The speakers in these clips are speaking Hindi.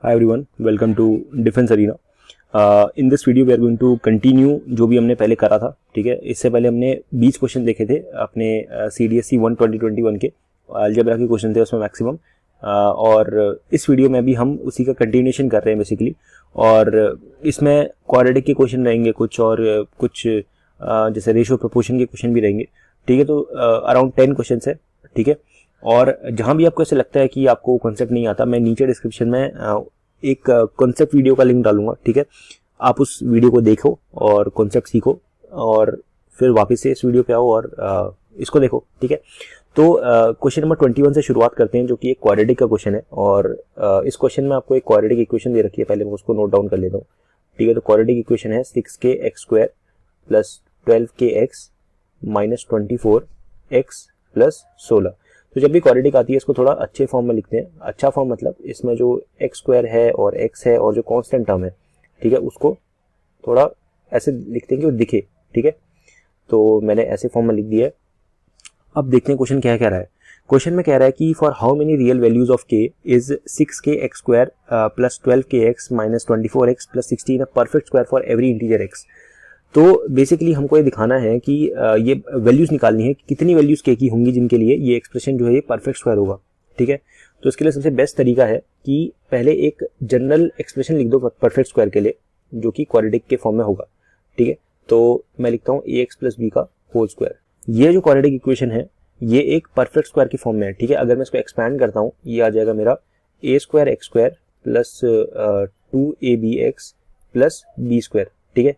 Hi everyone, welcome to Defense Arena. In this video we are going to continue जो भी हमने पहले करा था. ठीक है, इससे पहले हमने 20 क्वेश्चन देखे थे अपने CDSE 1 2021 के अलजेब्रा के क्वेश्चन थे उसमें मैक्सिमम. और इस वीडियो में भी हम उसी का कंटिन्यूएशन कर रहे हैं बेसिकली. और इसमें क्वाड्रेटिक के क्वेश्चन रहेंगे कुछ, और कुछ जैसे रेशियो प्रोपोर्शन के क्वेश्चन भी रहेंगे. ठीक है, तो अराउंड 10 क्वेश्चन है. ठीक है, और जहां भी आपको ऐसे लगता है कि आपको कॉन्सेप्ट नहीं आता, मैं नीचे डिस्क्रिप्शन में एक कॉन्सेप्ट वीडियो का लिंक डालूंगा. ठीक है, आप उस वीडियो को देखो और कॉन्सेप्ट सीखो और फिर वापस से इस वीडियो पे आओ और इसको देखो. ठीक है, तो क्वेश्चन नंबर 21 से शुरुआत करते हैं, जो कि एक क्वाड्रेटिक का क्वेश्चन है. और इस क्वेश्चन में आपको एक क्वाड्रेटिक इक्वेशन दे रखी है, पहले मैं उसको नोट डाउन कर लेता हूँ. ठीक है, तो क्वाड्रेटिक इक्वेशन है 6kx² plus 12kx minus 24x plus 16. तो जब भी क्वाड्रेटिक आती है इसको थोड़ा अच्छे फॉर्म में लिखते हैं. अच्छा फॉर्म मतलब इसमें जो x² है और x है और जो कांस्टेंट टर्म है, ठीक है, उसको थोड़ा ऐसे लिखते हैं कि वो दिखे. ठीक है, तो मैंने ऐसे फॉर्म में लिख दिया है. अब देखते हैं क्वेश्चन क्या कह रहा है. क्वेश्चन में कह रहा है कि for how many real values of k is 6kx² plus 12kx minus 24x plus 16 a perfect square for every integer x. तो बेसिकली हमको ये दिखाना है कि ये वैल्यूज निकालनी है कि कितनी वैल्यूज k की होंगी जिनके लिए ये एक्सप्रेशन जो है ये परफेक्ट स्क्वायर होगा. ठीक है, तो इसके लिए सबसे बेस्ट तरीका है कि पहले एक जनरल एक्सप्रेशन लिख दो परफेक्ट स्क्वायर के लिए, जो कि क्वाड्रेटिक के फॉर्म में होगा. ठीक है, तो मैं लिखता हूँ ax प्लस b का होल स्क्वायर. ये जो क्वाड्रेटिक इक्वेशन है ये एक परफेक्ट स्क्वायर की फॉर्म में है. ठीक है, अगर मैं इसको एक्सपैंड करता हूँ ये आ जाएगा मेरा a²x² plus 2abx plus b². ठीक है,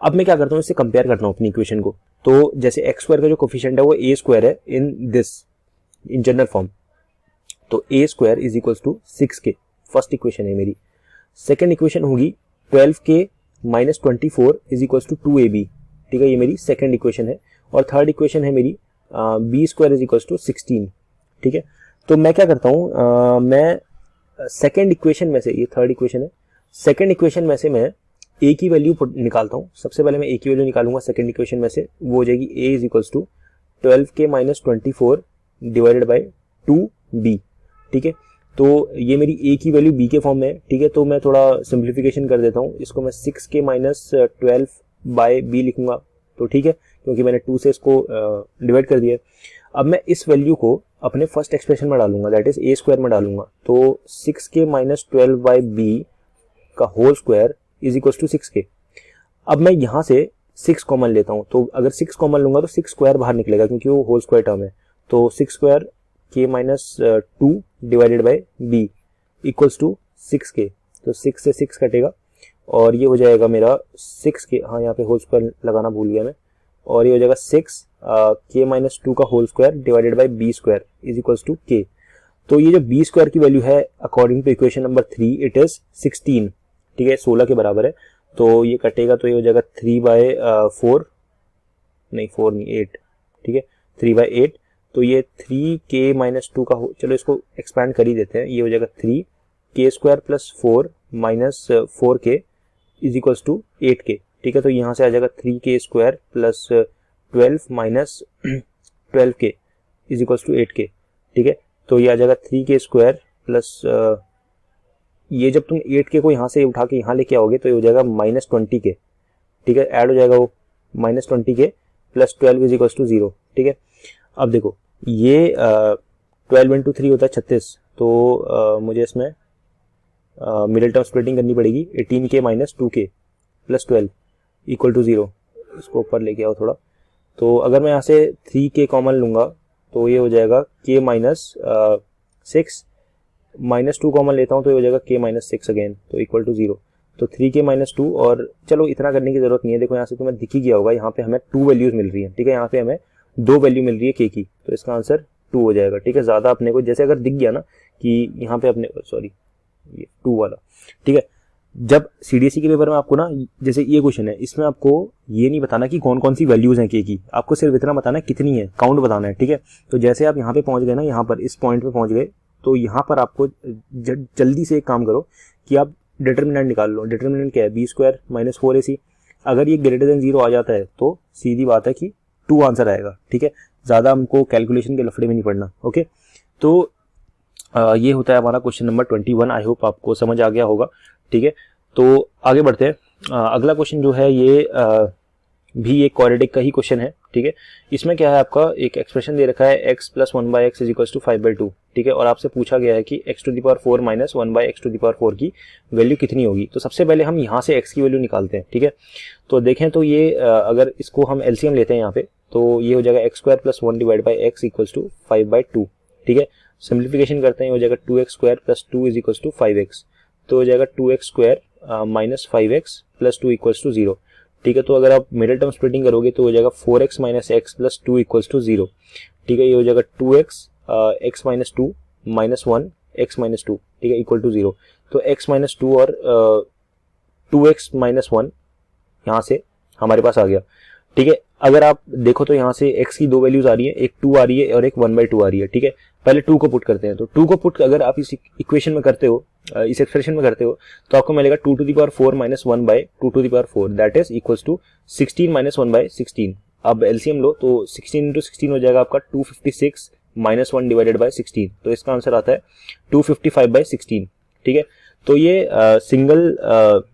अब मैं क्या करता हूँ, इससे कंपेयर करता हूँ अपनी इक्वेशन को. तो जैसे x² का जो कोफिशिएंट है वो a² है इन जनरल फॉर्म, तो a² is equals to 6k. First equation है मेरी. सेकेंड इक्वेशन होगी 12k minus 24 is equals to 2ab. ठीक है, ये मेरी सेकेंड इक्वेशन है. और थर्ड इक्वेशन है मेरी b² इज इक्वल्स टू 16. ठीक है, तो मैं क्या करता हूँ, मैं सेकेंड इक्वेशन में से, ये थर्ड इक्वेशन है, सेकेंड इक्वेशन में से मैं a की वैल्यू निकालता हूँ. सबसे पहले मैं a की वैल्यू निकालूंगा सेकंड इक्वेशन में से. वो हो जाएगी a is equals to 12k minus 24 divided by 2b. ठीक है, तो ये मेरी a की वैल्यू b के फॉर्म में है. ठीक है, तो मैं थोड़ा सिंप्लीफिकेशन कर देता हूँ. इसको मैं 6k माइनस 12 बाई b लिखूंगा. तो ठीक है, क्योंकि मैंने 2 से इसको डिवाइड कर दिया. अब मैं इस वैल्यू को अपने फर्स्ट एक्सप्रेशन में डालूंगा, दैट इज a² में डालूंगा. तो 6k माइनस 12 बाई b का whole square is equal to 6k. अब मैं यहाँ से 6 कॉमन लेता हूँ, तो अगर 6 कॉमन लूंगा तो 6 स्क्वायर बाहर निकलेगा क्योंकि वो होल स्क्वायर टर्म है. तो 6 square k minus 2 divided by b equals to 6k. तो 6 से 6 कटेगा और ये हो जाएगा मेरा 6k. हाँ, यहाँ पे होल स्क्वायर लगाना भूल गया मैं. और ये हो जाएगा 6 k माइनस 2 का whole square divided by b² is equals to k. तो ये जो b² की वैल्यू है according to equation number 3 it is 16. ठीक है, 16 के बराबर है. तो ये कटेगा तो ये हो जाएगा 3/4, नहीं 4 नहीं 8. ठीक है, 3/8. तो ये 3k माइनस 2 का चलो इसको एक्सपैंड कर ही देते हैं. ये हो जाएगा 3k² plus 4 minus 4k is equals to 8k. ठीक है, तो यहाँ से आ जाएगा 3k² plus 12 minus 12k is equals to 8k. ठीक है, तो ये आ जाएगा 3k² प्लस ये जब तुम 8k को यहाँ से उठा के यहाँ लेके आओगे तो ये हो जाएगा माइनस 20k. ठीक है, ऐड हो जाएगा वो minus 20k plus 12 is equals to 0. ठीक है, अब देखो ये 12 इंटू 3 होता है 36. तो मुझे इसमें मिडिल टर्म स्प्लिटिंग करनी पड़ेगी. 18k minus 2k plus 12 equal to 0. इसको ऊपर लेके आओ थोड़ा. तो अगर मैं यहाँ से 3k कॉमन लूंगा तो ये हो जाएगा k माइनस 6 माइनस 2 कॉमन लेता हूँ तो ये हो जाएगा k माइनस 6 अगेन, तो इक्वल टू 0. तो 3k माइनस 2. और चलो इतना करने की जरूरत नहीं है. देखो यहाँ से तुम्हें दिख ही गया होगा, यहाँ पे हमें 2 वैल्यूज मिल रही है. ठीक है, यहाँ पे हमें 2 वैल्यू मिल रही है k की, तो इसका आंसर 2 हो जाएगा. ठीक है, ज्यादा अपने को जैसे अगर दिख गया ना कि यहाँ पे अपने सॉरी ये 2 वाला. ठीक है, जब CDSE के पेपर में आपको ना जैसे ये क्वेश्चन है, इसमें आपको ये नहीं बताना कि कौन कौन सी वैल्यूज हैं k की, आपको सिर्फ इतना बताना है कितनी है, काउंट बताना है. ठीक है, तो जैसे आप यहाँ पे पहुंच गए ना, यहाँ पर इस पॉइंट पे पहुंच गए, तो यहाँ पर आपको जल्दी से एक काम करो कि आप डिटर्मिनेंट निकाल लो. डिटर्मिनेंट क्या है, b² माइनस 4ac. अगर ये ग्रेटर देन 0 आ जाता है तो सीधी बात है कि 2 आंसर आएगा. ठीक है, ज्यादा हमको कैलकुलेशन के लफड़े में नहीं पड़ना. ओके, तो ये होता है हमारा क्वेश्चन नंबर 21। आई होप आपको समझ आ गया होगा, ठीक है। तो आगे बढ़ते हैं। अगला क्वेश्चन जो है ये भी एक क्वाड्रेटिक का ही क्वेश्चन है, ठीक है। इसमें क्या है, आपका एक एक्सप्रेशन दे रखा है x plus 1/x is equal to 5/2, ठीक है। और आपसे पूछा गया है कि x to the power 4 minus 1/x to the power 4 की वैल्यू कितनी होगी। तो सबसे पहले हम यहाँ से x की वैल्यू निकालते हैं, ठीक है। तो देखें तो ये अगर इसको हम एलसीएम लेते हैं यहाँ पे, तो ये हो जाएगा x square plus 1 divide by x equals to 5/2, ठीक है। सिंप्लीफिकेशन करते हैं, हो जाएगा 2x square plus 2 is equals to 5x, तो हो जाएगा 2x square minus 5x plus 2 equals to 0, ठीक है। तो अगर आप मिडिल टर्म स्प्लिटिंग करोगे तो हो जाएगा 4x minus x plus 2 equals to 0, ठीक है। ये हो जाएगा 2x x minus 2 minus 1 x minus 2, ठीक है, इक्वल टू 0। तो x माइनस 2 और 2x माइनस 1 यहाँ से हमारे पास आ गया, ठीक है। अगर आप देखो तो यहाँ से x की दो वैल्यूज आ रही है, एक 2 आ रही है और एक 1/2 आ रही है, ठीक है। पहले 2 को पुट करते हैं, तो 2 को पुट अगर आप इस इक्वेशन में करते हो, इस एक्सप्रेशन में करते हो, तो आपको मिलेगा 2 to the power 4 minus 1/2 to the power 4 that is equals to 16 minus 1/16। अब एलसीएम लो तो 16 इंटू 16 हो जाएगा आपका 256 माइनस 1 डिवाइडेड बाई 16, तो इसका आंसर आता है 255/16, ठीक है। तो ये सिंगल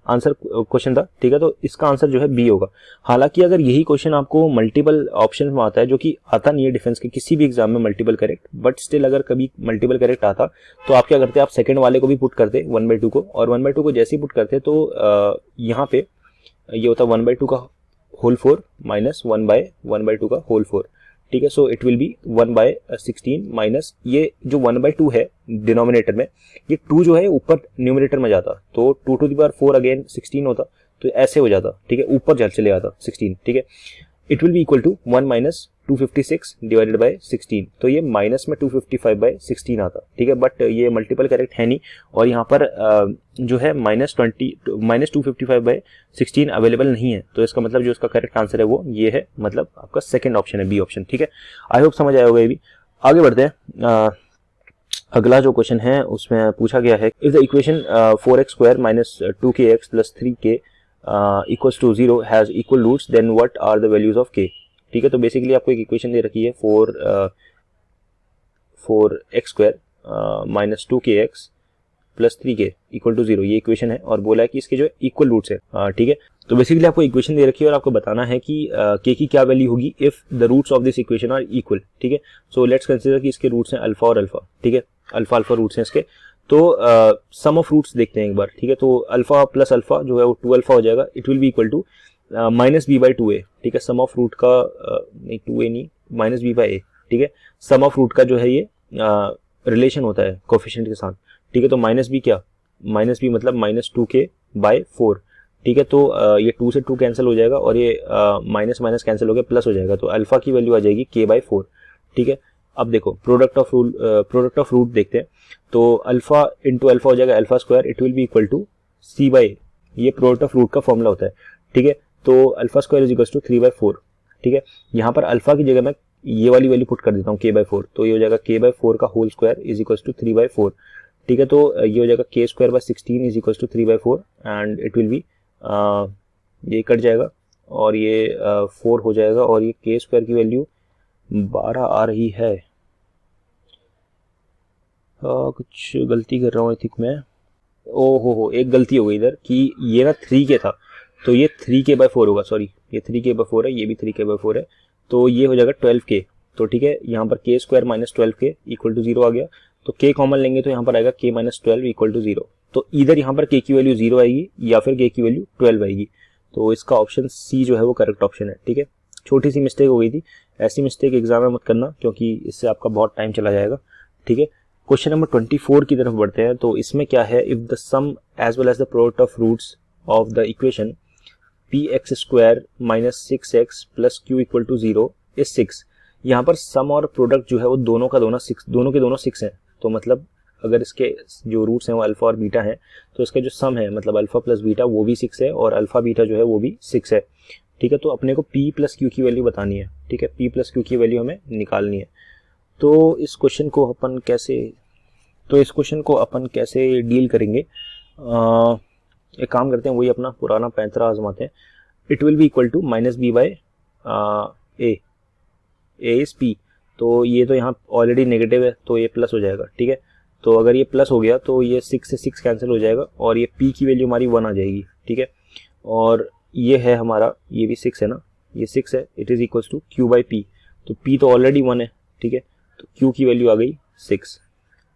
आंसर क्वेश्चन था, ठीक है। तो इसका आंसर जो है बी होगा। हालांकि अगर यही क्वेश्चन आपको मल्टीपल ऑप्शन में आता है, जो कि आता नहीं है डिफेंस के किसी भी एग्जाम में मल्टीपल करेक्ट, बट स्टिल अगर कभी मल्टीपल करेक्ट आता तो आप क्या करते, आप सेकंड वाले को भी पुट करते 1/2 को, और 1/2 को जैसे ही पुट करते तो यहाँ पे ये होता 1/2 का होल 4 माइनस 1/2 का होल 4, ठीक है। So it will B 1/16 minus ये जो 1/2 है डिनोमिनेटर में, ये 2 जो है ऊपर न्यूमरेटर में जाता, तो 2 टू द पावर 4 अगेन 16 होता, तो ऐसे हो जाता, ठीक है, ऊपर चले आता 16, ठीक है। It will be equal to 1 minus 256 divided by 16, तो ये माइनस में 255/16 आता, ठीक है। बट ये मल्टीपल करेक्ट है नहीं, और यहाँ पर जो है माइनस 255/16 अवेलेबल नहीं है, तो इसका मतलब जो इसका करेक्ट आंसर है वो ये है, मतलब आपका सेकंड ऑप्शन है, बी ऑप्शन, ठीक है। आई होप समझ आया होगा ये भी। आगे बढ़ते हैं। अगला जो क्वेश्चन है उसमें पूछा गया है, if the equation 4x square minus 2kx plus 3k equals to 0 has equal roots, then what are the values of k, ठीक है। तो बेसिकली आपको एक इक्वेशन दे रखी है 4x square minus 2kx plus 3k equal to 0, ये इक्वेशन है, और बोला है कि इसके जो इक्वल रूट्स है, ठीक है। तो बेसिकली आपको इक्वेशन दे रखी है और आपको बताना है कि k की क्या वैल्यू होगी if the roots of this equation are equal, ठीक है। सो लेट्स कंसीडर कि इसके रूट्स हैं अल्फा और अल्फा, ठीक है, अल्फा रूट्स हैं इसके। तो सम ऑफ रूट्स देखते हैं एक बार, ठीक है। तो अल्फा प्लस अल्फा जो है वो 2 अल्फा हो जाएगा, it will be equal to minus b/2a, ठीक है। सम ऑफ रूट का नहीं 2a नहीं, माइनस b/a, ठीक है। सम ऑफ रूट का जो है ये रिलेशन होता है कोफिशिएंट के साथ, ठीक है। तो माइनस b क्या, माइनस b मतलब माइनस 2k/4, ठीक है। तो ये 2 से 2 कैंसिल हो जाएगा, और ये माइनस माइनस कैंसिल हो गया, प्लस हो जाएगा, तो अल्फा की वैल्यू आ जाएगी k/4, ठीक है। अब देखो प्रोडक्ट ऑफ रूट देखते हैं, तो अल्फा इंटू अल्फा हो जाएगा alpha square, it will be equal to c/a, ये प्रोडक्ट ऑफ रूट का फॉर्मूला होता है, ठीक है। तो alpha square is equal to 3/4, ठीक है। यहाँ पर अल्फा की जगह मैं ये वाली वैल्यू पुट कर देता हूँ k/4, तो ये हो जाएगा k/4 का whole square is equal to 3/4, ठीक है। तो ये हो जाएगा k²/16 is equal to 3/4, and it will be ये कट जाएगा और ये 4 हो जाएगा, और ये k² की वैल्यू 12 आ रही है। कुछ गलती कर रहा हूँ आई थिंक मैं, हो एक गलती हो गई इधर कि ये ना 3k था, तो ये 3k/4 होगा, सॉरी ये 3k/4 है, ये भी 3k/4 है, तो ये हो जाएगा 12k, तो ठीक है। यहाँ पर k² minus 12k equal to 0 आ गया, तो k कॉमन लेंगे तो यहाँ पर आएगा k माइनस 12 इक्वल टू 0, तो इधर यहाँ पर k की वैल्यू 0 आएगी या फिर k की वैल्यू 12 आएगी, तो इसका ऑप्शन सी जो है वो करेक्ट ऑप्शन है, ठीक है। छोटी सी मिस्टेक हो गई थी, ऐसी मिस्टेक एग्जाम में मत करना, क्योंकि इससे आपका बहुत टाइम चला जाएगा, ठीक है। क्वेश्चन नंबर 24 की तरफ बढ़ते हैं। तो इसमें क्या है, if the sum as well as the product of roots of the equation px² minus 6x plus q equal to 0 is 6, यहाँ पर सम और प्रोडक्ट जो है वो दोनों के दोनों 6 हैं, तो मतलब अगर इसके जो रूट्स हैं वो अल्फा और बीटा हैं, तो इसका जो सम है मतलब अल्फा प्लस बीटा वो भी 6 है, और अल्फा बीटा जो है वो भी 6 है, ठीक है। तो अपने को p प्लस क्यू की वैल्यू बतानी है, ठीक है, p प्लस क्यू की वैल्यू हमें निकालनी है। तो इस क्वेश्चन को अपन कैसे डील करेंगे, एक काम करते हैं, वही अपना पुराना पैंतरा आजमाते हैं। It will be equal to minus b/a, a is p, तो ये तो यहाँ ऑलरेडी नेगेटिव है तो ये प्लस हो जाएगा, ठीक है। तो अगर ये प्लस हो गया तो ये 6 से 6 कैंसिल हो जाएगा और ये p की वैल्यू हमारी 1 आ जाएगी, ठीक है। और ये है हमारा, ये भी 6 है ना, ये 6 है, it is equals to q by p, तो p तो ऑलरेडी 1 है, ठीक है, तो q की वैल्यू आ गई 6,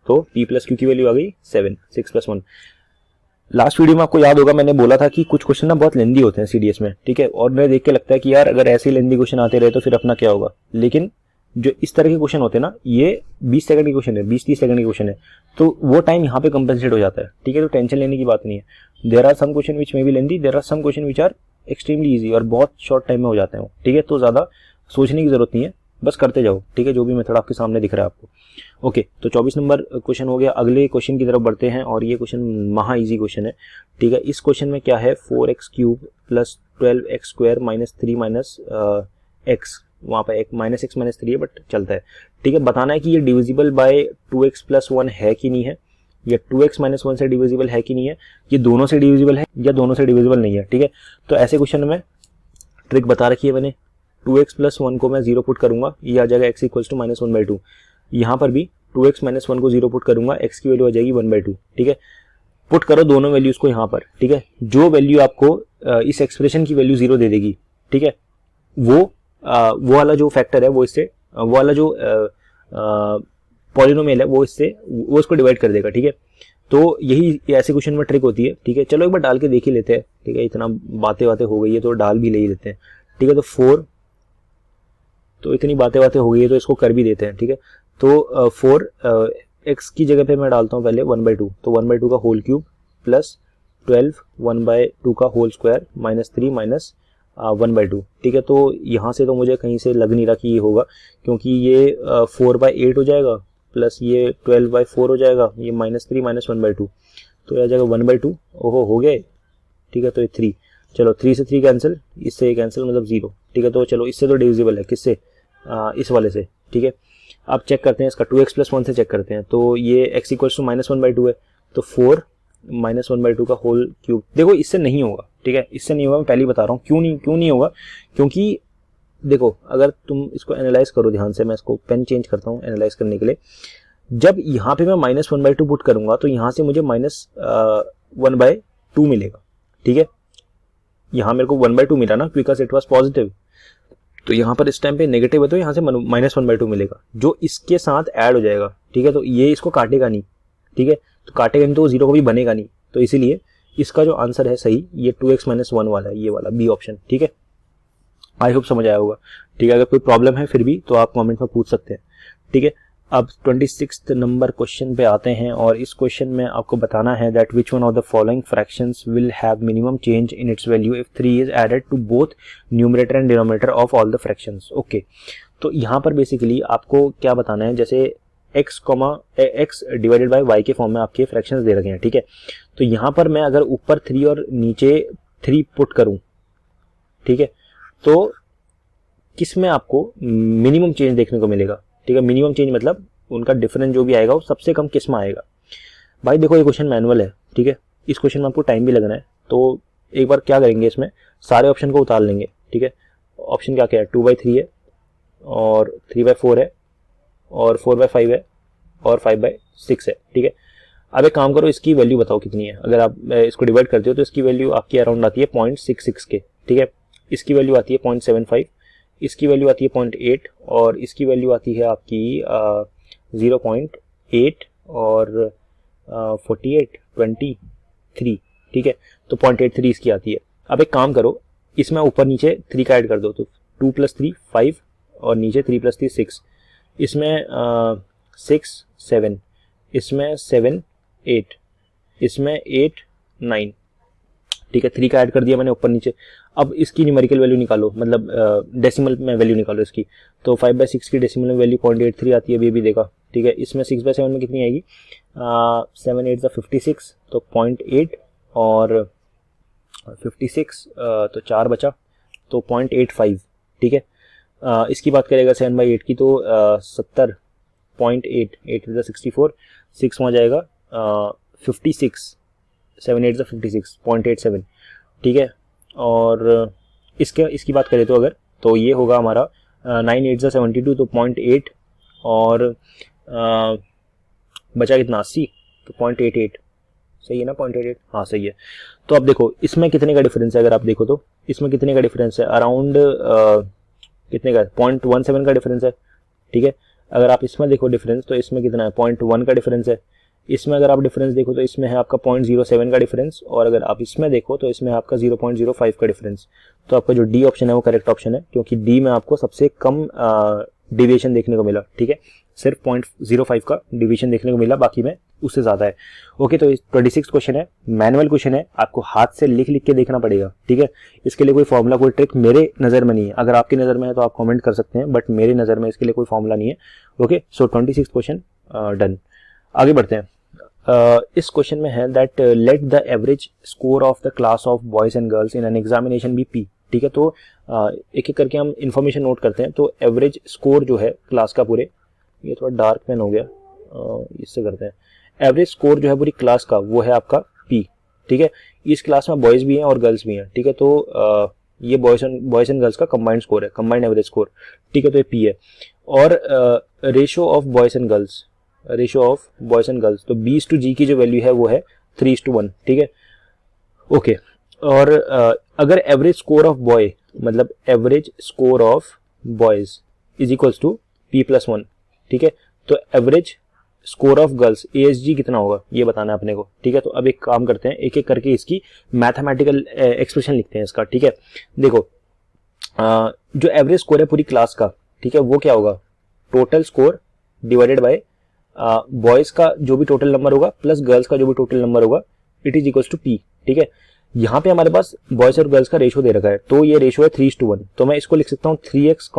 तो p प्लस q की वैल्यू आ गई 7, 6 प्लस 1। लास्ट वीडियो में आपको याद होगा मैंने बोला था कि कुछ क्वेश्चन ना बहुत लेंदी होते हैं सीडीएस में, ठीक है, और मैं देख के लगता है कि यार अगर ऐसे ही लेंदी क्वेश्चन आते रहे तो फिर अपना क्या होगा, लेकिन जो इस तरह के क्वेश्चन होते हैं ना, ये 20 सेकंड के क्वेश्चन है, 20-30 सेकंड के क्वेश्चन है, तो वो टाइम यहाँ पे कंपनसेट हो जाता है, ठीक है, तो टेंशन लेने की बात नहीं है। There are some question which may be lengthy, there are some question which are extremely easy और बहुत शॉर्ट टाइम में हो जाते हैं, ठीक है, तो ज़्यादा सोचने की जरूरत नहीं है, बस करते जाओ, ठीक है, जो भी मेथड आपके सामने दिख रहा है आपको। ओके, तो 24 नंबर क्वेश्चन हो गया। अगले क्वेश्चन की तरफ बढ़ते हैं और ये क्वेश्चन महा इजी क्वेश्चन है, ठीक है। इस क्वेश्चन में क्या है, 4x cube plus 12x square minus 3 minus x, वहाँ पर एक माइनस एक्स माइनस 3 है बट चलता है, ठीक है। बताना है कि ये डिविजिबल बाय 2x प्लस 1 है कि नहीं है, या 2x माइनस 1 से डिविजिबल है कि नहीं है, ये दोनों से डिविजिबल है या दोनों से डिविजिबल नहीं है, ठीक है। तो ऐसे क्वेश्चन में ट्रिक बता रखी है मैंने, 2x प्लस 1 को मैं 0 पुट करूंगा, ये आ जाएगा x इक्वल्स टू माइनस 1/2। यहाँ पर भी 2x माइनस 1 को 0 पुट करूंगा, x की वैल्यू आ जाएगी 1/2, ठीक है। पुट करो दोनों वैल्यूज को यहाँ पर, ठीक है, जो वैल्यू आपको इस एक्सप्रेशन की वैल्यू 0 दे देगी, ठीक है, वो वाला जो फैक्टर है वो इससे, वो वाला जो पॉलिनोमियल है वो इससे, वो इसको डिवाइड कर देगा, ठीक है। तो यही ऐसे क्वेश्चन में ट्रिक होती है, ठीक है। चलो एक बार डाल के देख ही लेते हैं, ठीक है, इतना बातें हो गई है तो डाल भी ले ही लेते हैं, ठीक है। तो 4, तो इतनी बातें हो गई है तो इसको कर भी देते हैं, ठीक है। तो 4 x की जगह पे मैं डालता हूँ पहले 1/2, तो 1/2 का होल क्यूब प्लस 12 1/2 का होल स्क्वायर माइनस 3 माइनस 1/2, ठीक है। तो यहाँ से तो मुझे कहीं से लग नहीं रहा कि ये होगा, क्योंकि ये 4/8 हो जाएगा प्लस ये 12/4 हो जाएगा, ये माइनस 3 माइनस 1/2, तो ये आ जाएगा 1/2, ओहो हो गए, ठीक है। तो ये 3, चलो 3 से 3 कैंसिल, इससे ये कैंसिल मतलब 0, ठीक है। तो चलो इससे तो डिविजिबल है, किससे, इस वाले से, ठीक है। अब चेक करते हैं इसका, 2x प्लस 1 से चेक करते हैं, तो ये x इक्वल्स टू माइनस 1/2 है, तो 4 माइनस 1/2 का होल क्यूब, देखो इससे नहीं होगा, ठीक है, इससे नहीं होगा, मैं पहले ही बता रहा हूँ क्यों नहीं होगा, क्योंकि देखो अगर तुम इसको एनालाइज करो ध्यान से, मैं इसको पेन चेंज करता हूँ एनालाइज करने के लिए, जब यहाँ पे मैं माइनस 1/2 पुट करूंगा तो यहाँ से मुझे माइनस 1/2 मिलेगा, ठीक है। यहाँ मेरे को 1/2 मिला ना, बिकॉज इट वॉज पॉजिटिव, तो यहाँ पर इस टाइम पे नेगेटिव है तो यहाँ से माइनस 1/2 मिलेगा, जो इसके साथ ऐड हो जाएगा, ठीक है। तो ये इसको काटेगा नहीं, ठीक है, तो काटेगा नहीं तो 0 को भी बनेगा नहीं, तो इसीलिए इसका जो आंसर है सही ये 2x माइनस 1 वाला है, ये वाला बी ऑप्शन, ठीक है। आई होप समझ आया होगा, ठीक है। अगर कोई प्रॉब्लम है फिर भी तो आप कमेंट में पूछ सकते हैं, ठीक है। अब 26 नंबर क्वेश्चन पे आते हैं और इस क्वेश्चन में आपको बताना है that which one of the following fractions will have minimum change in its value if 3 is added to both numerator and denominator of all the fractions. Okay, तो यहाँ पर बेसिकली आपको क्या बताना है, जैसे x डिवाइडेड बाय y के फॉर्म में आपके फ्रैक्शंस दे रखे हैं, ठीक है। तो यहाँ पर मैं अगर ऊपर 3 और नीचे 3 पुट करूँ, ठीक है, तो किस में आपको मिनिमम चेंज देखने को मिलेगा, ठीक है। मिनिमम चेंज मतलब उनका डिफरेंस जो भी आएगा वो सबसे कम किस में आएगा। भाई देखो ये क्वेश्चन मैनुअल है, ठीक है, इस क्वेश्चन में आपको टाइम भी लगना है, तो एक बार क्या करेंगे, इसमें सारे ऑप्शन को उतार लेंगे, ठीक है। ऑप्शन क्या क्या है, 2/3 है और 3/4 है और 4/5 है और 5/6 है, ठीक है। अब एक काम करो, इसकी वैल्यू बताओ कितनी है, अगर आप इसको डिवाइड करते हो तो इसकी वैल्यू आपकी अराउंड आती है 0.66 के, ठीक है। इसकी वैल्यू आती है 0.75, इसकी वैल्यू आती है 0.8 और इसकी वैल्यू आती है आपकी 0.8 और 48 23, ठीक है। तो 0.83 इसकी आती है। अब एक काम करो, इसमें ऊपर नीचे 3 का ऐड कर दो, तो 2 + 3 5 और नीचे 3 + 3 6, इसमें 6 7, इसमें 7 8, इसमें 8 9, ठीक है। 3 का ऐड कर दिया मैंने ऊपर नीचे। अब इसकी न्यूमेरिकल वैल्यू निकालो, मतलब डेसिमल में वैल्यू निकालो इसकी, तो 5/6 की डेसिमल में वैल्यू 0.83 आती है, अभी देखा, ठीक है। इसमें 6/7 में कितनी आएगी, 7 8 56, तो 0.8 और 56 तो 4 बचा, तो 0.85, ठीक है। इसकी बात करेगा 7/8 की, तो 70.8, 8 × 64, 6 में जाएगा 56, 7 8 56, 0.87, ठीक है। और इसकी बात करें तो अगर, तो ये होगा हमारा 9 8 72, तो 0.8 और बचा कितना 80, तो 0.88 सही है ना, 0.88 हाँ सही है। तो अब देखो इसमें कितने का डिफरेंस है, अगर आप देखो तो इसमें कितने का डिफरेंस है, अराउंड कितने का 0.17 का डिफरेंस है, ठीक है। अगर आप इसमें देखो डिफरेंस तो इसमें कितना है 0.1 का डिफरेंस है। इसमें अगर आप डिफरेंस देखो तो इसमें है आपका 0.07 का डिफरेंस, और अगर आप इसमें देखो तो इसमें है आपका 0.05 का डिफरेंस। तो आपका जो डी ऑप्शन है वो करेक्ट ऑप्शन है, क्योंकि डी में आपको सबसे कम डिविएशन देखने को मिला, ठीक है। सिर्फ 0.05 का डिवीजन देखने को मिला, बाकी में उससे ज्यादा है। ओके, तो 26 क्वेश्चन है, मैनुअल क्वेश्चन है, आपको हाथ से लिख लिख के देखना पड़ेगा, ठीक है। इसके लिए कोई फॉर्मूला कोई ट्रिक मेरे नजर में नहीं है, अगर आपकी नजर में है तो आप कमेंट कर सकते हैं, बट मेरी नजर में इसके लिए कोई फॉर्मूला नहीं है। Okay, so 26 question done. आगे बढ़ते हैं। इस क्वेश्चन में है that let the average score of the class of boys and girls in an examination be P, ठीक है। तो एक एक करके हम इन्फॉर्मेशन नोट करते हैं। तो एवरेज स्कोर जो है क्लास का पूरे, ये थोड़ा डार्क पेन हो गया, इससे करते हैं। एवरेज स्कोर जो है पूरी क्लास का वो है आपका पी, ठीक है। इस क्लास में बॉयज भी हैं और गर्ल्स भी हैं, ठीक है। तो ये बॉयज एंड गर्ल्स का कंबाइंड स्कोर है, कंबाइंड एवरेज स्कोर, ठीक है। तो ये पी है। और ratio of boys and girls, तो B/G की जो वैल्यू है वो है 3:1, ठीक है। ओके, और अगर एवरेज स्कोर ऑफ बॉय, मतलब average score of boys is equals to P+1, ठीक है। तो average score of girls ASG कितना होगा ये बताना है अपने को, ठीक है। तो अब एक काम करते हैं, एक एक करके इसकी मैथमेटिकल एक्सप्रेशन लिखते हैं इसका, ठीक है। देखो जो एवरेज स्कोर है पूरी क्लास का, ठीक है, वो क्या होगा, total score divided by boys का जो भी टोटल नंबर होगा प्लस गर्ल्स का जो भी टोटल नंबर होगा, it is equals to P, ठीक है। यहाँ पे हमारे पास बॉयज और गर्ल्स का रेशो दे रखा है, तो ये रेशो है 3:1, तो मैं इसको लिख सकता हूँ 3x,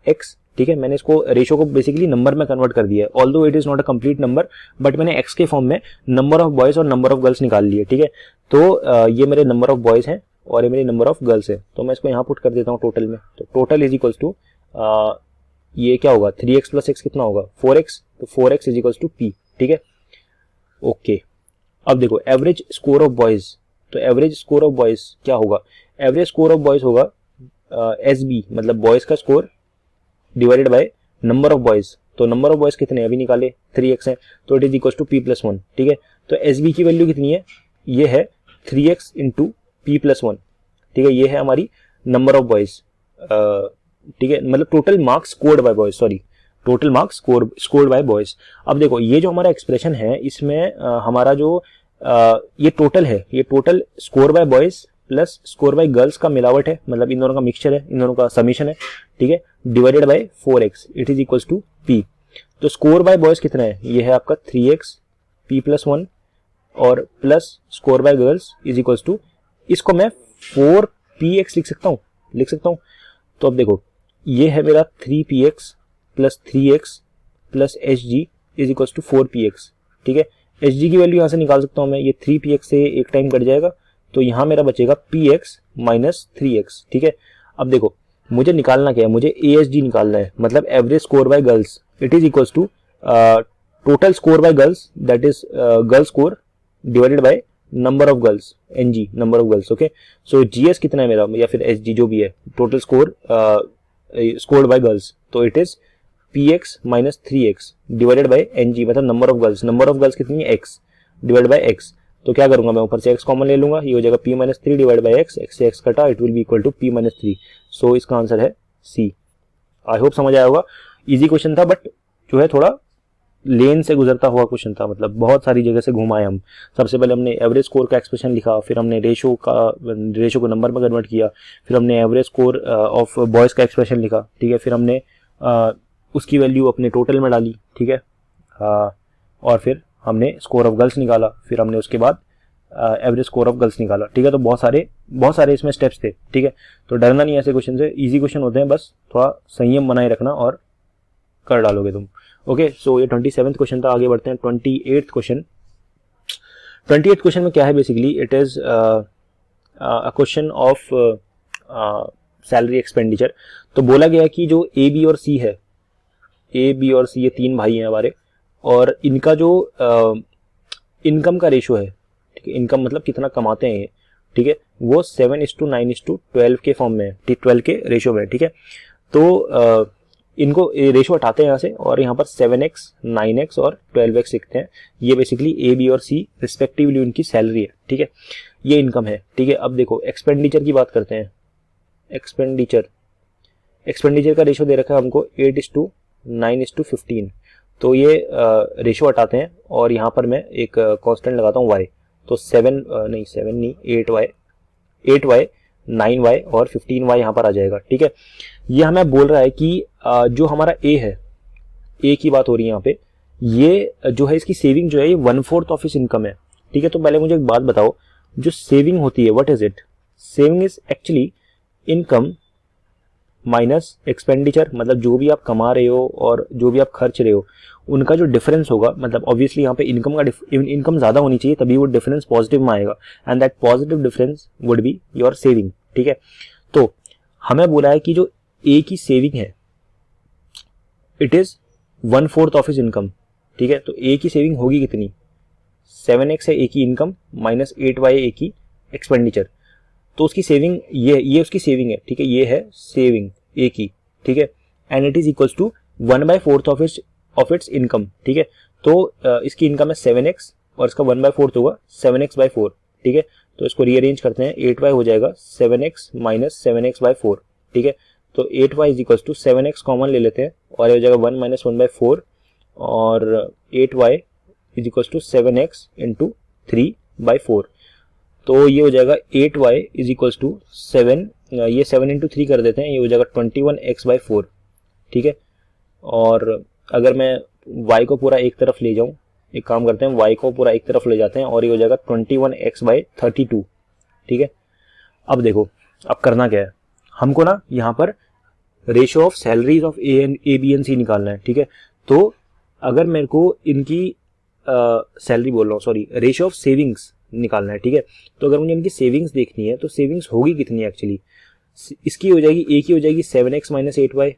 x, ठीक है। मैंने इसको रेशो को बेसिकली नंबर में कन्वर्ट कर दिया है, although it is not a complete number, but मैंने x के फॉर्म में नंबर ऑफ बॉयज और नंबर ऑफ गर्ल्स निकाल लिए, ठीक है। तो ये मेरे नंबर ऑफ बॉयज हैं और ये मेरी नंबर ऑफ गर्ल्स है, तो मैं इसको यहाँ पुट कर देता हूँ टोटल में। तो टोटल इज इक्वल्स टू ये क्या होगा 3x + x कितना होगा 4x, तो 4x is equals to P, ठीक है। ओके, अब देखो एवरेज स्कोर ऑफ बॉयज, तो एवरेज स्कोर ऑफ बॉयज क्या होगा, एवरेज स्कोर ऑफ बॉयज होगा SB, मतलब बॉयज का score divided by number of boys. तो नंबर ऑफ बॉयज कितने अभी निकाले 3x है, तो it is equals to P+1, ठीक है। तो SB की वैल्यू कितनी है, ये है 3x × P+1, ठीक है। ये है हमारी नंबर ऑफ बॉयज, ठीक है, मतलब total marks scored by boys, sorry, total marks scored by boys. अब देखो ये जो हमारा एक्सप्रेशन है इसमें हमारा जो ये टोटल है, ये total score by boys plus score by girls का मिलावट है, मतलब इन दोनों का मिक्सचर है, इन दोनों का समीशन है, ठीक है, divided by 4x, it is equals to P। तो स्कोर बाय बॉयज कितना है, ये है आपका 3x P+1 और plus score by girls is equals to, इसको मैं 4px लिख सकता हूँ। तो अब देखो ये है मेरा 3px plus 3x plus hg is equals to 4px, ठीक है। hg की वैल्यू यहाँ से निकाल सकता हूँ मैं, ये 3px से एक टाइम कट जाएगा, तो यहाँ मेरा बचेगा px माइनस 3x, ठीक है। अब देखो मुझे निकालना क्या है, मुझे ASG निकालना है, मतलब average score by girls, it is equals to total score by girls, that is girls score divided by number of girls, NG, number of girls, okay. So GS कितना है मेरा, या फिर SG जो भी है, total score scored by girls, तो it is px minus 3x divided by NG, मतलब नंबर ऑफ गर्ल्स कितनी है x डिवाइड बाय x। तो क्या करूंगा मैं, ऊपर से x कॉमन ले लूंगा, ये हो जाएगा P-3 divide by x, x से x कटा, it will be equal to P-3। So इसका आंसर है C। आई होप समझ आया होगा, इजी क्वेश्चन था, बट जो है थोड़ा लेन से गुजरता हुआ क्वेश्चन था, मतलब बहुत सारी जगह से घुमाए हम। सबसे पहले हमने एवरेज स्कोर का एक्सप्रेशन लिखा, फिर हमने रेशो को नंबर में कन्वर्ट किया, फिर हमने एवरेज स्कोर ऑफ बॉयज का एक्सप्रेशन लिखा, ठीक है, फिर हमने उसकी वैल्यू अपने टोटल में डाली, ठीक है, और फिर हमने स्कोर ऑफ गर्ल्स निकाला, फिर हमने उसके बाद एवरेज स्कोर ऑफ गर्ल्स निकाला, ठीक है। तो बहुत सारे इसमें स्टेप्स थे, ठीक है। तो डरना नहीं ऐसे क्वेश्चन से, इजी क्वेश्चन होते हैं, बस थोड़ा संयम बनाए रखना और कर डालोगे तुम। ओके, सो ये 27th क्वेश्चन था। आगे बढ़ते हैं 28th क्वेश्चन। 28th क्वेश्चन में क्या है, basically it is a question of salary expenditure. तो बोला गया कि जो A, B और C है, A, B और C ये तीन भाई हैं हमारे, और इनका जो इनकम का रेशो है, ठीक है, इनकम मतलब कितना कमाते हैं ये, ठीक है, वो 7:9:12 के फॉर्म में है, 12 के रेशो में, ठीक है। तो इनको रेशो हटाते हैं यहाँ से और यहाँ पर 7x 9x और 12x लिखते हैं। ये बेसिकली ए बी और सी रिस्पेक्टिवली उनकी सैलरी है, ठीक है, ये इनकम है, ठीक है। अब देखो एक्सपेंडिचर की बात करते हैं। एक्सपेंडिचर का रेशो दे रखा है हमको 8:9:15, तो ये रेशो हटाते हैं और यहाँ पर मैं एक कांस्टेंट लगाता हूँ y, तो 8y 9y और 15y यहाँ पर आ जाएगा, ठीक है। ये हमें बोल रहा है कि जो हमारा a है, a की बात हो रही है यहाँ पे, ये जो है इसकी सेविंग जो है ये 1/4 ऑफ इस इनकम है, ठीक है। तो पहले मुझे एक बात बताओ, जो सेविंग होती है what is it? Saving is actually income minus expenditure, मतलब जो भी आप कमा रहे हो और जो भी आप खर्च रहे हो उनका जो डिफरेंस होगा, मतलब ऑब्वियसली यहाँ पे इनकम ज्यादा होनी चाहिए तभी वो डिफरेंस पॉजिटिव में आएगा, and that positive difference would be your saving, ठीक है। तो हमें बोला है कि जो ए की सेविंग है it is 1/4 of his income, ठीक है। तो ए की सेविंग होगी कितनी? 7x है ए की इनकम माइनस 8y ए की एक्सपेंडिचर, तो उसकी सेविंग ये उसकी सेविंग है, ठीक है, ये है सेविंग ए की, ठीक है, and it is equals to 1/4 of its income, ठीक है। तो इसकी इनकम है 7x और इसका 1/4 होगा 7x/4, ठीक है। तो इसको रीअरेंज करते हैं, 8y हो जाएगा 7x माइनस 7x/4, ठीक है। तो 8y is equals to 7x common ले लेते हैं और ये हो जाएगा 1 माइनस 1/4 और 8y is equals to 7x into 3/4, तो ये हो जाएगा 8y इज इक्वल्स टू 7, ये 7 इंटू 3 कर देते हैं, ये हो जाएगा 21x/4, ठीक है। और अगर मैं y को पूरा एक तरफ ले जाऊं, एक काम करते हैं y को पूरा एक तरफ ले जाते हैं और ये हो जाएगा 21x/32, ठीक है। अब देखो अब करना क्या है, हमको ना यहाँ पर ratio of salaries of A B and C निकालना है, ठीक है। तो अगर मेरे को इनकी सैलरी बोल रहा हूँ, सॉरी, रेशियो ऑफ सेविंग्स निकालना है, ठीक है। तो अगर मुझे इनकी सेविंग्स देखनी है तो सेविंग्स होगी कितनी एक्चुअली? इसकी हो जाएगी, ए की हो जाएगी 7x माइनस 8y,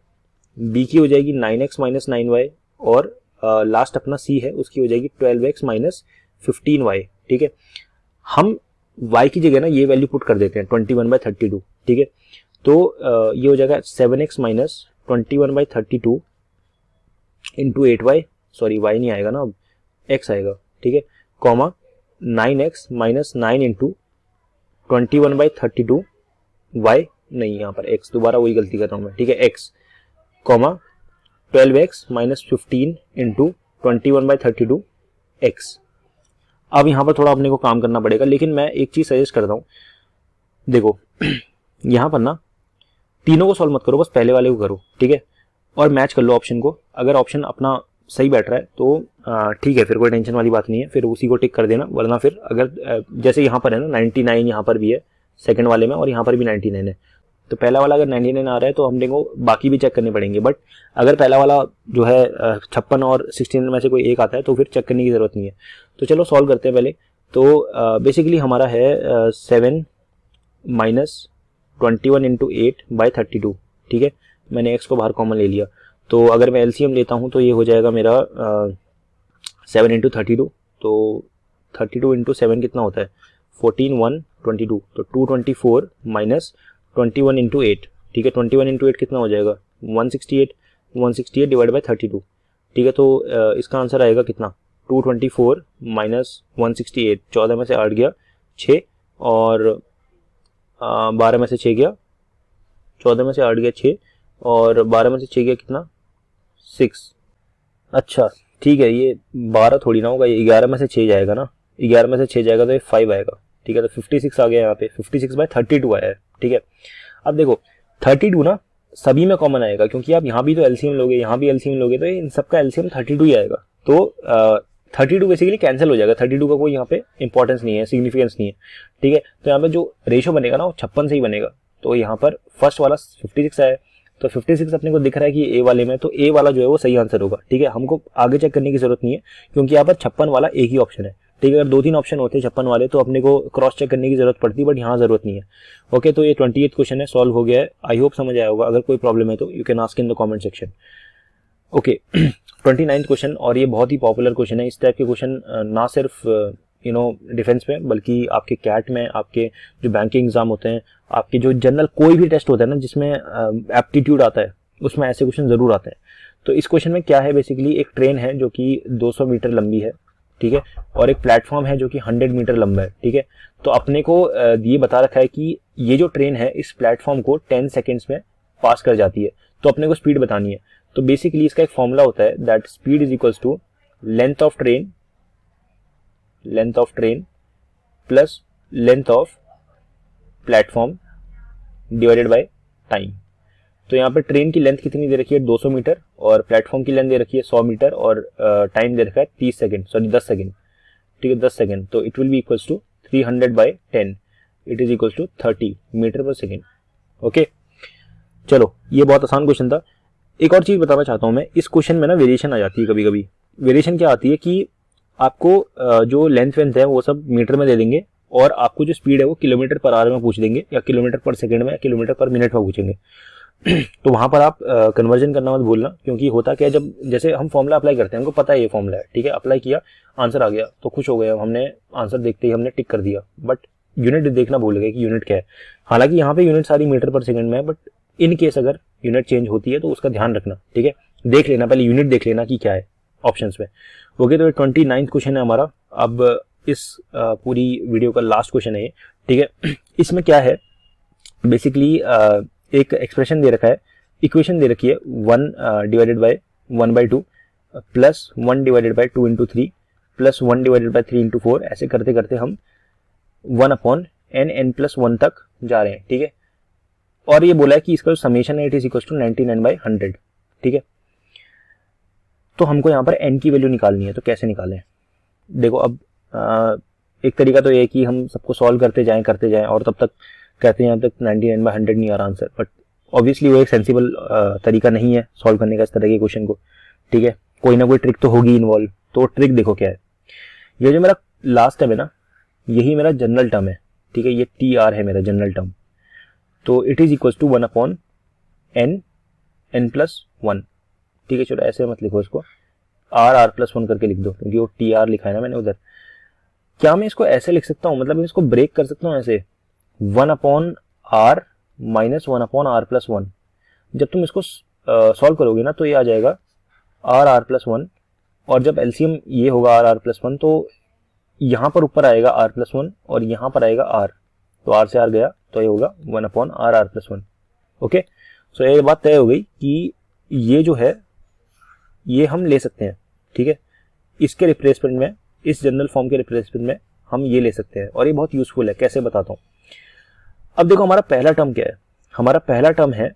बी की हो जाएगी 9x माइनस 9y और लास्ट अपना सी है उसकी हो जाएगी 12x माइनस 15y, ठीक है। हम y की जगह ना ये वैल्यू पुट कर देते हैं 21/32, ठीक है। तो ये हो जाएगा 7x minus 21/32 into 8y, sorry y नहीं आएगा ना, अब x आएगा, ठीक है, comma 9x minus 9 into 21/32 y, नहीं यहाँ पर x, दोबारा वही गलती कर रहा हूँ मैं, ठीक है, x comma 12x minus 15 into 21/32 x। अब यहाँ पर थोड़ा अपने को काम करना पड़ेगा, लेकिन मैं एक चीज सजेस्ट करता हूँ, देखो यहाँ पर ना तीनों को सॉल्व मत करो, बस पहले वाले को करो, ठीक है, और मैच कर लो ऑप्शन को। अगर ऑप्शन अपना सही बैठ रहा है तो ठीक है, फिर कोई टेंशन वाली बात नहीं है, फिर उसी को टिक कर देना, वरना फिर अगर जैसे यहाँ पर है ना 99 यहाँ पर भी है सेकंड वाले में और यहाँ पर भी 99 है, तो पहला वाला अगर 99 आ रहा है तो हमने को बाकी भी चेक करने पड़ेंगे, बट अगर पहला वाला जो है 56 और 16 में से कोई एक आता है तो फिर चेक करने की जरूरत नहीं है। तो चलो सॉल्व करते हैं पहले। तो बेसिकली हमारा है 7 माइनस 21 इंटू 8/32, ठीक है, मैंने x को बाहर कॉमन ले लिया। तो अगर मैं एलसीएम लेता हूँ तो ये हो जाएगा मेरा 7 इंटू 32, तो 32 इंटू 7 कितना होता है 14 1 22, तो 224 माइनस 21 इंटू 8, ठीक है, 21 इंटू 8 कितना हो जाएगा 168 डिवाइड बाई 32, ठीक है। तो इसका आंसर आएगा कितना 224 माइनस 168, 14 में से 8 गया 6 और 12 में से 6 गया, 14 में से 8 गया 6 और 12 में से 6 गया कितना 6। अच्छा ठीक है, ये 12 थोड़ी ना होगा, ये 11 में से 6 जाएगा ना, 11 में से 6 जाएगा तो ये 5 आएगा, ठीक है। तो 56 आ गया यहाँ पे, 56/32 आया है, ठीक है। अब देखो 32 ना सभी में कॉमन आएगा, क्योंकि आप यहाँ भी तो एलसीएम लोगे, यहाँ भी एलसीएम लोगे, तो इन सबका एलसीएम 32 ही आएगा। तो 32 बेसिकली कैंसिल हो जाएगा, 32 का कोई यहाँ पे इंपॉर्टेंस नहीं है, सिग्निफिकेंस नहीं है, ठीक है। तो यहाँ पे जो रेशो बनेगा ना वो 56 से ही बनेगा। तो यहाँ पर फर्स्ट वाला 56 आया, तो 56 अपने को दिख रहा है कि ए वाले में, तो ए वाला जो है वो सही आंसर होगा, ठीक है। हमको आगे चेक करने की जरूरत नहीं है, क्योंकि यहाँ पर 56 वाला एक ही ऑप्शन है, ठीक है। अगर 2-3 ऑप्शन होते 56 वाले तो अपने को क्रॉस चेक करने की जरूरत पड़ती, बट यहाँ जरूरत नहीं है। ओके, तो ये 28th क्वेश्चन है, सॉल्व हो गया है। आई होप समझ आया होगा। अगर कोई प्रॉब्लम है तो you can ask in the comment section. Okay, 29th question, और ये बहुत ही पॉपुलर क्वेश्चन है। इस टाइप के क्वेश्चन ना सिर्फ डिफेंस में, बल्कि आपके कैट में, आपके जो बैंकिंग एग्जाम होते हैं, आपके जो जनरल कोई भी टेस्ट होता है ना जिसमें एप्टीट्यूड आता है, उसमें ऐसे क्वेश्चन ज़रूर आते हैं। तो इस क्वेश्चन में क्या है, बेसिकली एक ट्रेन है जो कि 200 मीटर लंबी है, ठीक है, और एक प्लेटफॉर्म है जो कि 100 मीटर लंबा है, ठीक है। तो अपने को ये बता रखा है कि ये जो ट्रेन है इस प्लेटफॉर्म को 10 सेकेंड्स में पास कर जाती है, तो अपने को स्पीड बतानी है। तो बेसिकली इसका एक फॉर्मूला होता है that speed is equals to length of train plus length of platform divided by time. तो यहाँ पर ट्रेन की लेंथ कितनी दे रखी है 200 मीटर, और प्लेटफॉर्म की लेंथ दे रखी है 100 मीटर, और टाइम दे रखा है 10 सेकेंड, ठीक है 10 सेकेंड। तो it will be equals to 300 by 10, it is equals to 30 metre per second. Okay, चलो ये बहुत आसान क्वेश्चन था। एक और चीज बताना चाहता हूं मैं, इस क्वेश्चन में ना वेरिएशन आ जाती है कभी कभी। वेरिएशन क्या आती है कि आपको जो लेंथ है वो सब मीटर में दे देंगे, और आपको जो स्पीड है वो किलोमीटर पर आवर में पूछ देंगे, या किलोमीटर पर सेकंड में, या किलोमीटर पर मिनट में पूछेंगे। तो वहां पर आप कन्वर्जन करना मत भूलना, क्योंकि होता क्या है, जब जैसे हम फॉर्मूला अप्लाई करते हैं, हमको पता है ये फॉर्मूला है, ठीक है, अप्लाई किया, आंसर आ गया तो खुश हो गए, हमने आंसर देखते ही हमने टिक कर दिया, बट यूनिट देखना भूल गए कि यूनिट क्या है। हालांकि यहाँ पे यूनिट सारी मीटर पर सेकंड में है, बट इन केस अगर यूनिट चेंज होती है तो उसका ध्यान रखना, ठीक है, देख लेना, पहले यूनिट देख लेना कि क्या है ऑप्शंस में। ओके, तो 29th क्वेश्चन है हमारा। अब इस पूरी वीडियो का लास्ट क्वेश्चन है ये, ठीक है। इसमें क्या है, बेसिकली एक एक्सप्रेशन दे रखा है, इक्वेशन दे रखी है 1 divided bye 1/2 plus 1 divided bye 2 into 3 plus 1 divided bye 3 into 4, ऐसे करते करते हम 1/n+1 तक जा रहे हैं, ठीक है। और ये बोला है कि इसका जो समेशन है इट इज इक्वल टू 99/100, ठीक है। तो हमको यहाँ पर n की वैल्यू निकालनी है, तो कैसे निकालें? देखो, अब एक तरीका तो ये है कि हम सबको सॉल्व करते जाएं और तब तक कहते हैं यहाँ तक 99/100 नहीं आ रहा आंसर, बट ऑब्वियसली वो एक सेंसिबल तरीका नहीं है सॉल्व करने का इस तरह के क्वेश्चन को, ठीक है। कोई ना कोई ट्रिक तो होगी इन्वॉल्व। तो ट्रिक देखो क्या है, ये जो मेरा लास्ट टर्म है ना, यही मेरा जनरल टर्म है, ठीक है, ये TR है मेरा जनरल टर्म। तो it is equal to 1/n+1, ठीक है। चलो ऐसे मत लिखो इसको, r+1 करके लिख दो, क्योंकि वो TR लिखा है ना मैंने उधर। क्या मैं इसको ऐसे लिख सकता हूँ, मतलब इसको ब्रेक कर सकता हूँ ऐसे, 1/r माइनस 1/r+1। जब तुम इसको सॉल्व करोगे ना तो ये आ जाएगा r+1, और जब एलसीएम ये होगा r+1 तो यहाँ पर ऊपर आएगा r+1 और यहाँ पर आएगा r, तो r से r गया तो ये होगा 1/r+1। ओके, सो ये बात तय हो गई कि ये जो है ये हम ले सकते हैं, ठीक है। इसके रिप्लेसमेंट में, इस जनरल फॉर्म के रिप्लेसमेंट में हम ये ले सकते हैं, और ये बहुत यूजफुल है। कैसे बताता हूँ। अब देखो हमारा पहला टर्म क्या है, हमारा पहला टर्म है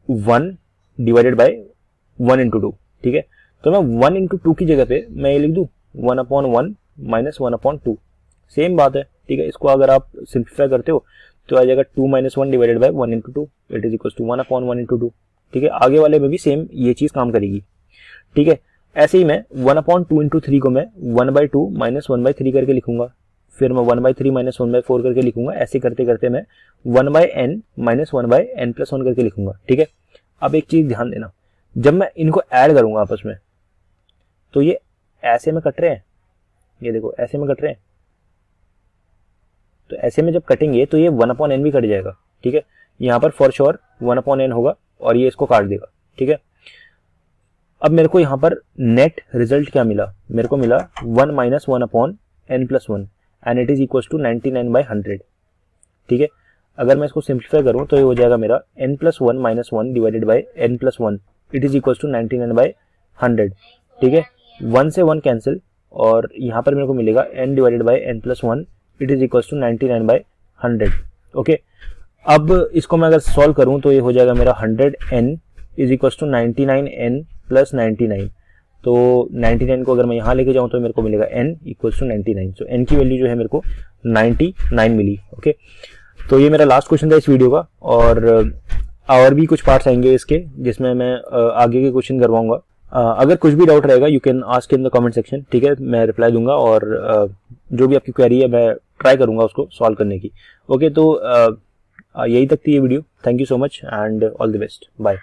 1 डिवाइडेड बाय 1 इंटू 2, ठीक है। तो मैं 1 इंटू 2 की जगह पे मैं ये लिख दूँ 1/1 माइनस 1/2, सेम बात है, ठीक है। इसको अगर आप सिंप्लीफाई करते हो तो आ जाएगा 2 - 1 divided by 1 into 2, it is equal to 1/1 into 2, ठीक है। आगे वाले में भी सेम ये चीज काम करेगी, ठीक है। ऐसे ही मैं 1/2 इंटू 3 को मैं 1/2 माइनस 1/3 करके लिखूंगा, फिर मैं 1/3 माइनस 1/4 करके लिखूंगा, ऐसे करते करते मैं 1/n माइनस 1/n+1 करके लिखूंगा, ठीक है। अब एक चीज ध्यान देना, जब मैं इनको ऐड करूंगा आपस में तो ये ऐसे में कट रहे हैं, ये देखो ऐसे में कट रहे हैं, तो ऐसे में जब कटेंगे तो ये 1/n भी कट जाएगा, ठीक है। यहाँ पर फॉर श्योर 1/n होगा और ये इसको काट देगा, ठीक है। अब मेरे को यहाँ पर नेट रिजल्ट क्या मिला, मेरे को मिला 1 minus 1/n+1 and it is equal to 99/100, ठीक है। अगर मैं इसको सिंप्लीफाई करूँ तो ये हो जाएगा मेरा n+1 minus 1 divided by n+1, it is equal to 99/100, ठीक है। 1 से 1 कैंसिल, और यहाँ पर मेरे को मिलेगा n divided by n+1, it is equal to 99/100, okay. अब इसको मैं अगर सॉल्व करूँ तो ये हो जाएगा मेरा 100n is equal to 99n plus 99, तो 99 को अगर मैं यहाँ लेके जाऊँ तो मेरे को मिलेगा n equal to 99, so n की वैल्यू जो है मेरे को 99 मिली, ओके। तो ये मेरा लास्ट क्वेश्चन था इस वीडियो का, और भी कुछ पार्ट्स आएंगे इसके जिसमें मैं आगे के क्वेश्चन करवाऊंगा। अगर कुछ भी डाउट रहेगा you can ask in the comment section, ठीक है, मैं रिप्लाई दूंगा, और जो भी आपकी क्वेरी है मैं ट्राई करूंगा उसको सॉल्व करने की, ओके। तो यही तक थी ये video, thank you so much and all the best, bye.